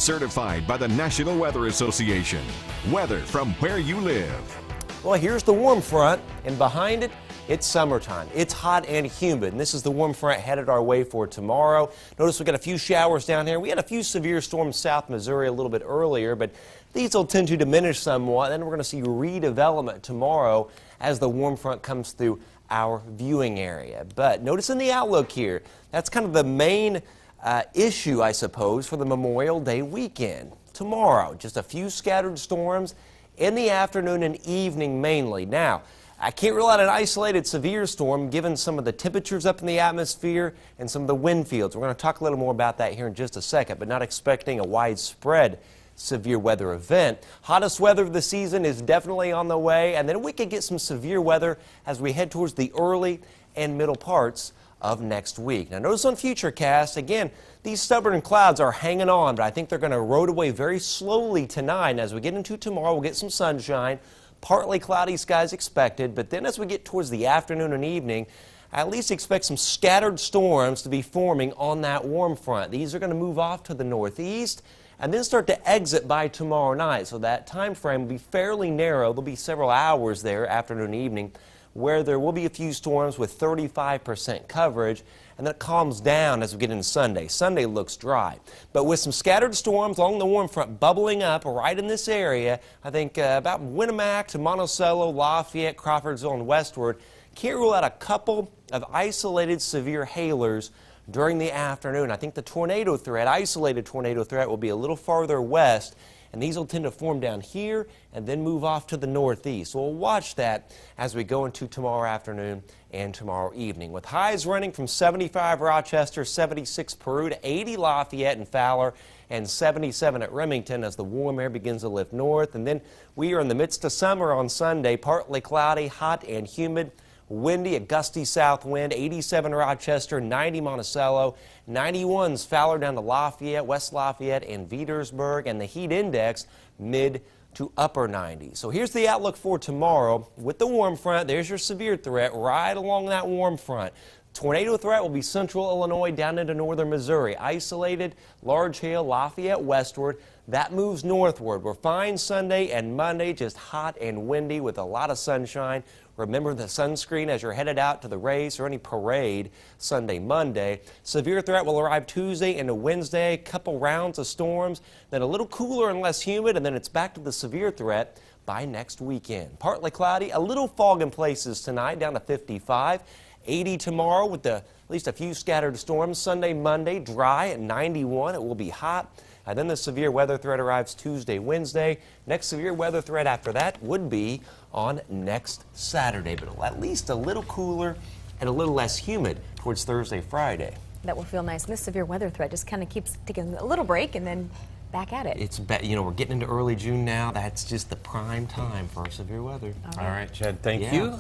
Certified by the National Weather Association. Weather from where you live. Well, here's the warm front, and behind it, it's summertime. It's hot and humid, and this is the warm front headed our way for tomorrow. Notice we got a few showers down here. We had a few severe storms south Missouri a little bit earlier, but these will tend to diminish somewhat. Then we're going to see redevelopment tomorrow as the warm front comes through our viewing area. But notice in the outlook here, that's kind of the main issue, I suppose, for the Memorial Day weekend. Tomorrow, just a few scattered storms in the afternoon and evening mainly. Now, I can't rule out an isolated severe storm given some of the temperatures up in the atmosphere and some of the wind fields. We're going to talk a little more about that here in just a second, but not expecting a widespread severe weather event. Hottest weather of the season is definitely on the way, and then we could get some severe weather as we head towards the early and middle parts of next week. Now notice on Futurecast, again, these stubborn clouds are hanging on, but I think they're going to erode away very slowly tonight. And as we get into tomorrow, we'll get some sunshine, partly cloudy skies expected, but then as we get towards the afternoon and evening, I at least expect some scattered storms to be forming on that warm front. These are going to move off to the northeast and then start to exit by tomorrow night. So that time frame will be fairly narrow. There'll be several hours there, afternoon and evening, where there will be a few storms with 35% coverage, and then it calms down as we get into Sunday. Sunday looks dry, but with some scattered storms along the warm front bubbling up right in this area, I think about Winamac to Monticello, Lafayette, Crawfordsville, and westward. Can't rule out a couple of isolated severe hailers during the afternoon. I think the tornado threat, isolated tornado threat, will be a little farther west, and these will tend to form down here and then move off to the northeast. So we'll watch that as we go into tomorrow afternoon and tomorrow evening, with highs running from 75 Rochester, 76 Peru to 80 Lafayette and Fowler, and 77 at Remington as the warm air begins to lift north. And then we are in the midst of summer on Sunday, partly cloudy, hot and humid. Windy, a gusty south wind, 87 Rochester, 90 Monticello, 91s Fowler down to Lafayette, West Lafayette, and Petersburg, and the heat index mid to upper 90s. So here's the outlook for tomorrow with the warm front. There's your severe threat right along that warm front. Tornado threat will be central Illinois down into northern Missouri. Isolated, large hail, Lafayette westward. That moves northward. We're fine Sunday and Monday, just hot and windy with a lot of sunshine. Remember the sunscreen as you're headed out to the race or any parade Sunday, Monday. Severe threat will arrive Tuesday into Wednesday. Couple rounds of storms, then a little cooler and less humid, and then it's back to the severe threat by next weekend. Partly cloudy, a little fog in places tonight, down to 55. 80 tomorrow with at least a few scattered storms. Sunday, Monday, dry at 91. It will be hot. And then the severe weather threat arrives Tuesday, Wednesday. Next severe weather threat after that would be on next Saturday, but at least a little cooler and a little less humid towards Thursday, Friday. That will feel nice. And this severe weather threat just kind of keeps taking a little break and then back at it. It's, you know, we're getting into early June now. That's just the prime time for our severe weather. All right, Chad, thank you.